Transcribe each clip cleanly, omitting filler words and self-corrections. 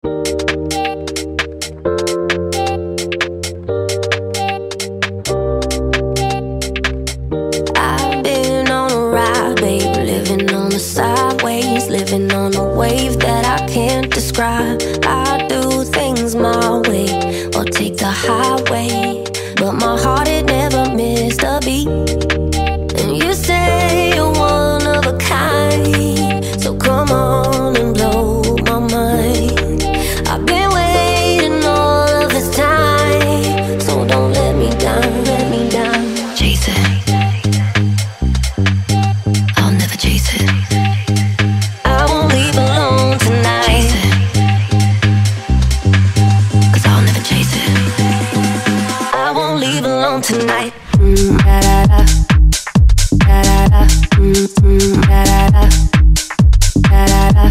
I've been on a ride, babe, living on the sideways, living on a wave that I can't describe. I do things my way or take the highway, but my heart, it never missed a beat. And you say you're one of a kind, so come on and blow my mind. I've been waiting all of this time, so don't let me down, let me down. Chase it, I'll never chase it. I won't leave alone tonight. Chase it, 'cause I'll never chase it. I won't leave alone tonight. Da da da, da da da, da da da, da da da, da da da,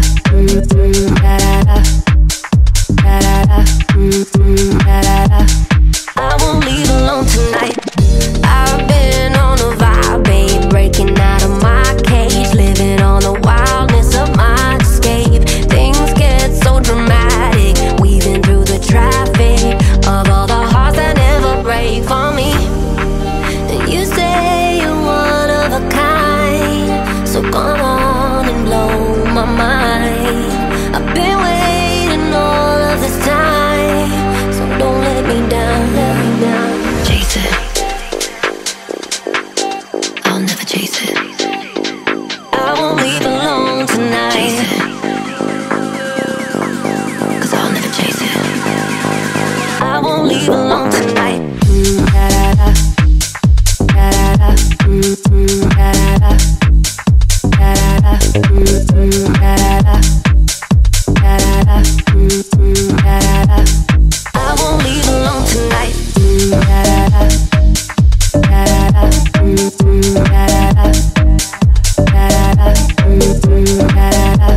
da da da, da da da. I won't leave alone tonight. I've been on a vibe, babe, breaking out of my cage, living on the wildness of my escape. Things get so dramatic, weaving through the traffic of all the hearts that never break for me. And you say you're one of a kind, so come on and blow my mind. I've been waiting all of this time, so don't let me down, let me down. Chase it, I'll never chase it. I won't leave alone tonight. Chase it, 'cause I'll never chase it. I won't leave alone tonight. Da da da, da da da, da da da, da da da, da da da, da da da, da da da. I won't leave alone tonight. Da da da, da da da, da da da, da da da, da da da,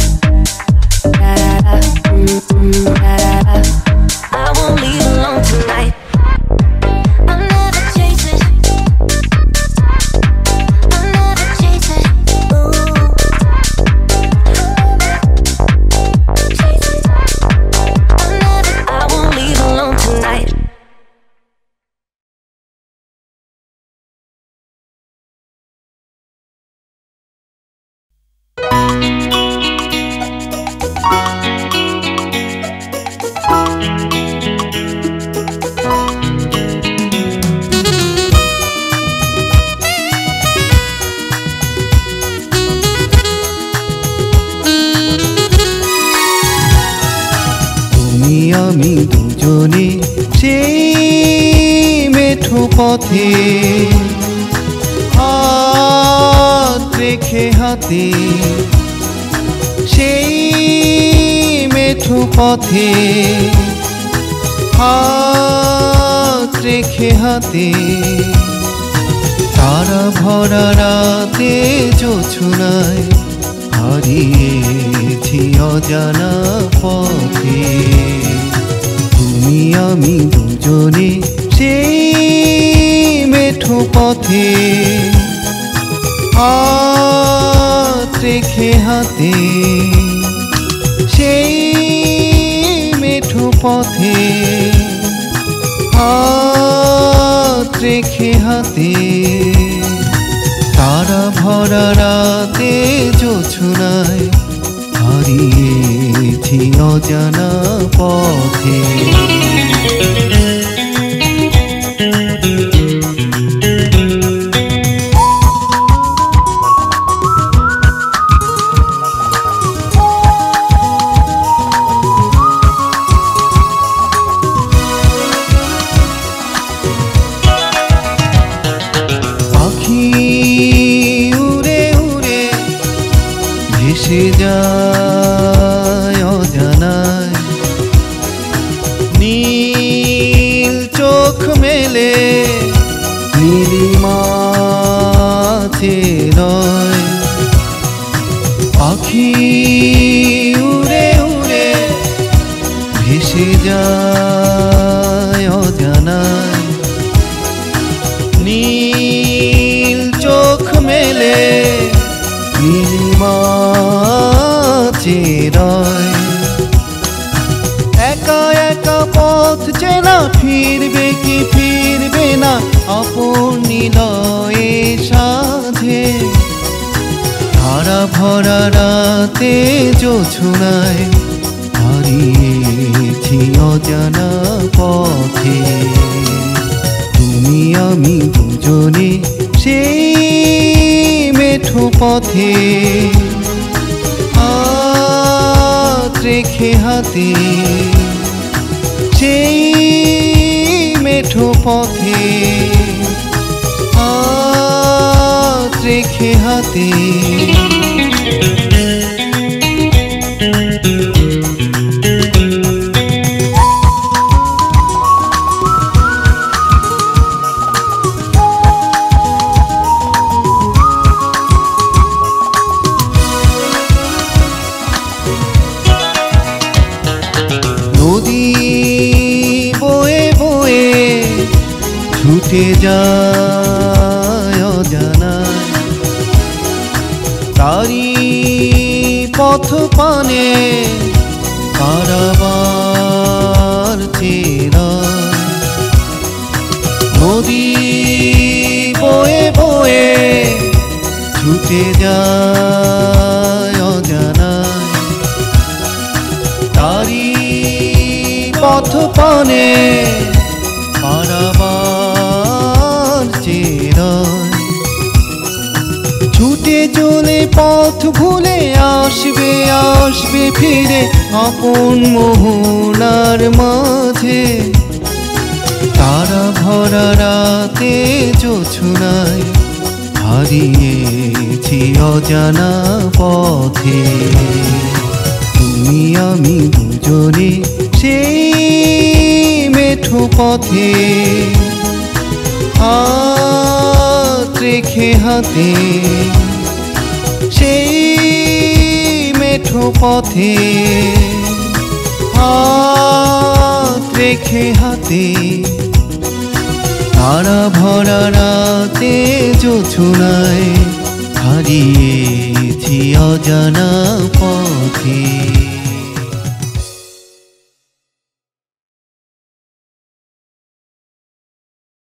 da da da. I won't leave alone tonight. I'll never chase it. I'll never chase it. Ooh. Chase it. I won't leave alone tonight. তুমি আমি দুজনে সেই মেঠো পথে হাত রেখে হাতে, সেই মেঠো পথে হাত রেখে হাতে, তারা ভরা রাতে জোছনায় হারিয়েছি অজানা পথে। তুমি আমি দুজনে সেই মেঠো পথে হাত রেখে হাতে, সেই মেঠো পথে হাত রেখে হাতে, তারা ভরা রাতে জোছনায় হারিয়েছি অজানা পথে। পাখি উড়ে উড়ে ভেসে যায় অজানায়, নীল চোখ মেলে নীলিমাছে নয়। পাখি উড়ে উড়ে ভেসে যায় অজানায়, নীল চোখ মেলে নীলিমাছে নয়। পথ চেনা, ফিরবে কি ফিরবে না আপন নিলয়ে সাধে। ধারা ভরা রাতে জোছনায় হারিয়েছি অজানা পথে। তুমি আমি দুজনে সেই মেঠো পথে, হাত রেখে হাতে সেই মেঠো পথে, হাত রেখে হাতে। নদী বয়ে বয়ে ছুটে যায় অজানায়, তারি পথ পানে পারাবার চেনা। নদী বয়ে বয়ে ছুটে যায় অজানায়, তারি পথ পানে পারাবার চেনায়। ছুটে চলে পথ ভুলে আসবে আসবে ফিরে আপন মোহনার মাঝে। তারা ভরা রাতে জোছনায় হারিয়েছি অজানা পথে। তুমি আমি দুজনে সেই মেঠো পথে, হাত রেখে হাতে সেই মেঠো পথে, হাত রেখে হাতে। তারা ভরা রাতে জোছনায় হারিয়েছি অজানা পথে।